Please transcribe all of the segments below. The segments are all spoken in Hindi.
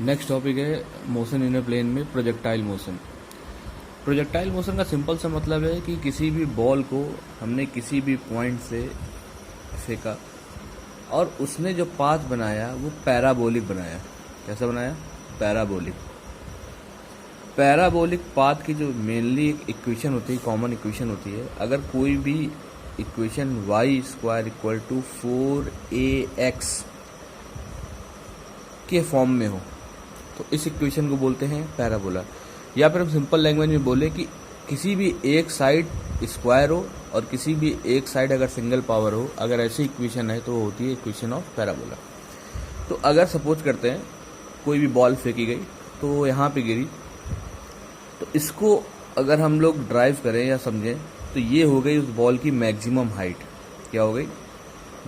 नेक्स्ट टॉपिक है मोशन इन ए प्लेन में प्रोजेक्टाइल मोशन। प्रोजेक्टाइल मोशन का सिंपल सा मतलब है कि किसी भी बॉल को हमने किसी भी पॉइंट से फेंका और उसने जो पाथ बनाया वो पैराबोलिक बनाया। कैसा बनाया? पैराबोलिक। पैराबोलिक पाथ की जो मेनली एक इक्वेशन होती है, कॉमन इक्वेशन होती है, अगर कोई भी equation y square equal to 4ax के फॉर्म में हो तो इस इक्वेशन को बोलते हैं पैराबोला। या फिर हम सिंपल लैंग्वेज में बोले कि किसी भी एक साइड स्क्वायर हो और किसी भी एक साइड अगर सिंगल पावर हो, अगर ऐसी इक्वेशन है तो वो होती है इक्वेशन ऑफ पैराबोला। तो अगर सपोज करते हैं कोई भी बॉल फेंकी गई तो यहाँ पे गिरी, तो इसको अगर हम लोग ड्राइव करें या समझें तो ये हो गई उस बॉल की मैक्सिमम हाइट। क्या हो गई?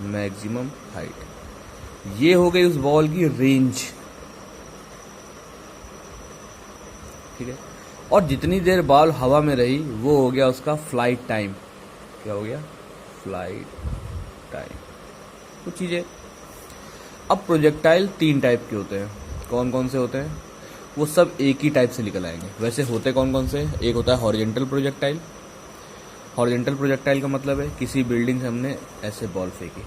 Maximum height. ये हो गई उस बॉल की रेंज। ठीक है। और जितनी देर बॉल हवा में रही वो हो गया उसका फ्लाइट टाइम। क्या हो गया? Flight time. कुछ चीजें। अब प्रोजेक्टाइल 3 टाइप के होते हैं। कौन कौन से होते हैं? वो सब एक ही टाइप से निकल आएंगे। वैसे होते कौन कौन से? एक होता है हॉरिजेंटल प्रोजेक्टाइल। हॉरिजेंटल प्रोजेक्टाइल का मतलब है किसी बिल्डिंग से हमने ऐसे बॉल फेंकी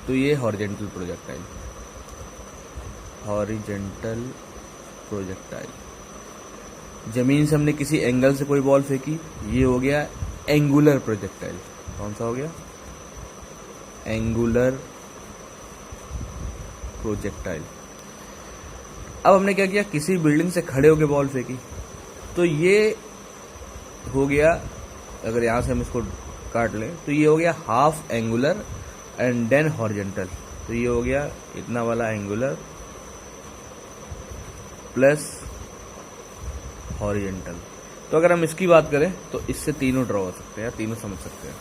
तो ये हॉरिजेंटल प्रोजेक्टाइल। Horizontal projectile. जमीन से हमने किसी एंगल से कोई बॉल फेंकी, ये हो गया एंगुलर प्रोजेक्टाइल। कौन सा हो गया? Angular projectile. अब हमने क्या किया? किसी बिल्डिंग से खड़े होकर बॉल फेंकी तो ये हो गया, अगर यहां से हम इसको काट लें तो ये हो गया half angular and then horizontal. तो ये हो गया इतना वाला एंगुलर प्लस हॉरिजेंटल। तो अगर हम इसकी बात करें तो इससे तीनों ड्रॉ हो सकते हैं, तीनों समझ सकते हैं।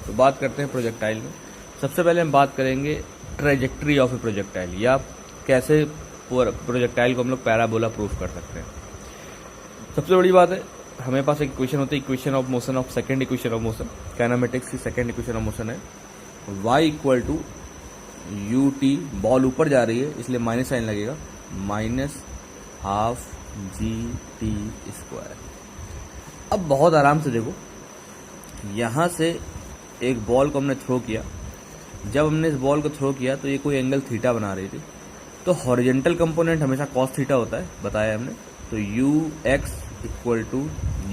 तो बात करते हैं प्रोजेक्टाइल में। सबसे पहले हम बात करेंगे ट्रेजेक्ट्री ऑफ ए प्रोजेक्टाइल, या कैसे प्रोजेक्टाइल को हम लोग पैराबोला प्रूफ कर सकते हैं। सबसे बड़ी बात है, हमें पास एक इक्वेशन होती है, equation of motion of second equation of motion. Kinematics की सेकंड इक्वेशन ऑफ मोशन है y equal to u t. Ball ऊपर जा रही है इसलिए माइनस साइन लगेगा, minus half g t square. अब बहुत आराम से देखो, यहां से एक बॉल को हमने थ्रो किया। जब हमने इस बॉल को थ्रो किया तो ये कोई एंगल थीटा बना रही थी, तो हॉरिजेंटल कंपोनेंट हमेशा कॉस थीटा होता है, बताया हमने। तो u x equal to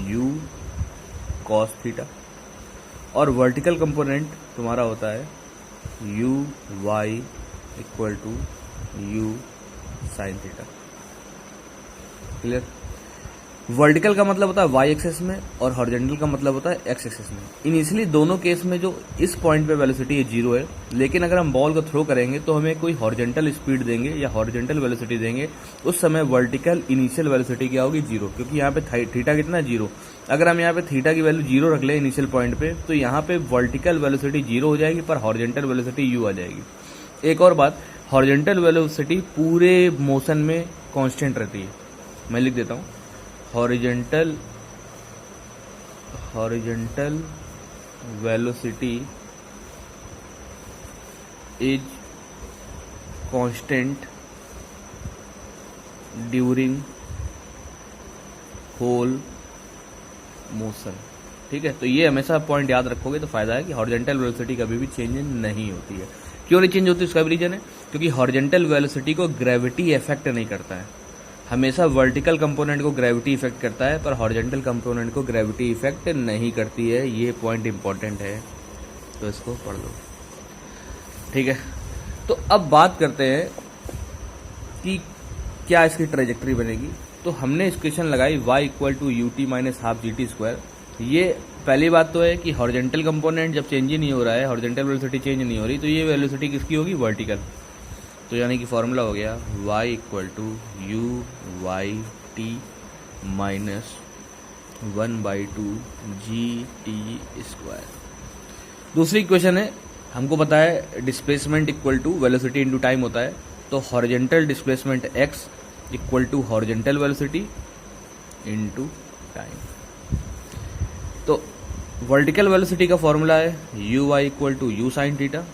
u cos theta, और वर्टिकल कंपोनेंट तुम्हारा होता है u y equal to u sine theta. Clear? Vertical का मतलब होता है वाई एक्सेस में और हॉरिजेंटल का मतलब होता है एक्स एक्सेस में। इनिशियली दोनों केस में जो इस पॉइंट पे वेलोसिटी है 0 है, लेकिन अगर हम बॉल को थ्रो करेंगे तो हमें कोई हॉरिजेंटल स्पीड देंगे या हॉरिजेंटल वेलोसिटी देंगे, उस समय वर्टिकल इनिशियल वेलोसिटी क्या होगी? 0, क्योंकि यहाँ पे थीटा कितना है? 0। अगर हम यहाँ पे थीटा की वैल्यू 0 रख लें इनिशियल पॉइंट पे तो यहाँ पे वर्टिकल वेलोसिटी 0 हो जाएगी पर हॉरिजेंटल वेलोसिटी u आ जाएगी। एक और बात, हॉरिजेंटल वेलोसिटी पूरे मोशन में कांस्टेंट रहती है। मैं लिख देता हूँ, horizontal velocity is constant during whole motion. ठीक है, तो ये हमेशा पॉइंट याद रखोगे तो फायदा है कि हॉरिजेंटल वेलोसिटी कभी भी चेंज नहीं होती है। क्यों नहीं चेंज होती? उसका भी रीजन है, क्योंकि हॉरिजेंटल वेलोसिटी को ग्रेविटी इफेक्ट नहीं करता है। हमेशा वर्टिकल कंपोनेंट को ग्रेविटी इफेक्ट करता है पर हॉरिजेंटल कंपोनेंट को ग्रेविटी इफेक्ट नहीं करती है। ये पॉइंट इंपॉर्टेंट है, तो इसको पढ़ लो। ठीक है, तो अब बात करते हैं कि क्या इसकी ट्रेजेक्ट्री बनेगी। तो हमने इक्वेशन लगाई y equal to u t minus half g t square. ये पहली बात तो है कि हॉरिजेंटल कंपोनेंट जब चेंज ही नहीं हो रहा है, हॉरिजेंटल वेलोसिटी चेंज नहीं हो रही, तो ये वेलोसिटी किसकी होगी? वर्टिकल। तो यानी कि फॉर्मूला हो गया y equal to u y t minus 1/2 g t square. दूसरी इक्वेशन है, हमको पता है displacement equal to velocity into time होता है, तो horizontal displacement x equal to horizontal velocity into time. तो वर्टिकल वेलोसिटी का फॉर्मूला है u y equal to u sine theta,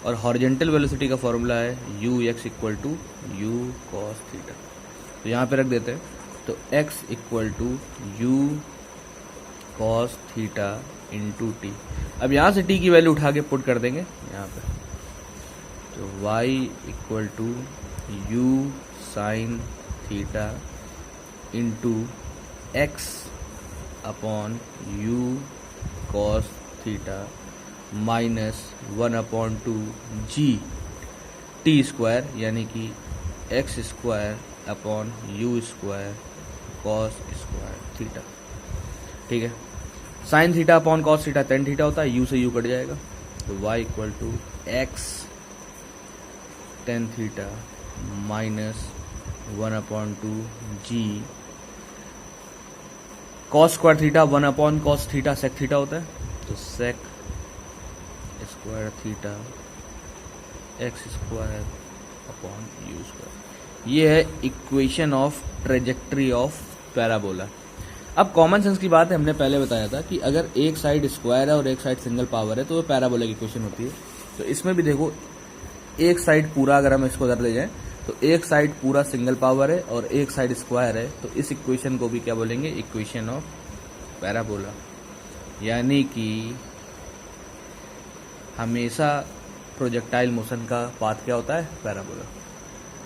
और हॉरिजेंटल वेलोसिटी का फॉर्मूला है u x equal to u cos theta. तो यहाँ पे रख देते हैं, तो x equal to u cos theta into t. अब यहाँ से t की वैल्यू उठा के पुट कर देंगे यहाँ पे, तो y equal to u sine theta into x upon u cos theta minus 1/2 g t square, यानी कि x square upon u square cos square theta. ठीक है, sine theta upon cos theta tan theta होता है, यू से यू कट जाएगा, तो y equal to x tan theta minus 1/2 g cos square theta 1 cos theta sec theta होता है, तो sec square theta x square upon u square. ये है equation of trajectory of parabola. अब कॉमन सेंस की बात है, हमने पहले बताया था कि अगर एक साइड स्क्वायर है और एक साइड सिंगल पावर है तो वो पैराबोला की इक्वेशन होती है। तो इसमें भी देखो, एक साइड पूरा अगर हम इसको धर ले जाएं तो एक साइड पूरा सिंगल पावर है और एक साइड स्क्वायर है, तो इस इक्वेशन को भी क्या बोलेंगे, इक्वेशन ऑफ पैराबोला। यानी कि हमेशा प्रोजेक्टाइल मोशन का पाथ क्या होता है, पैराबोला।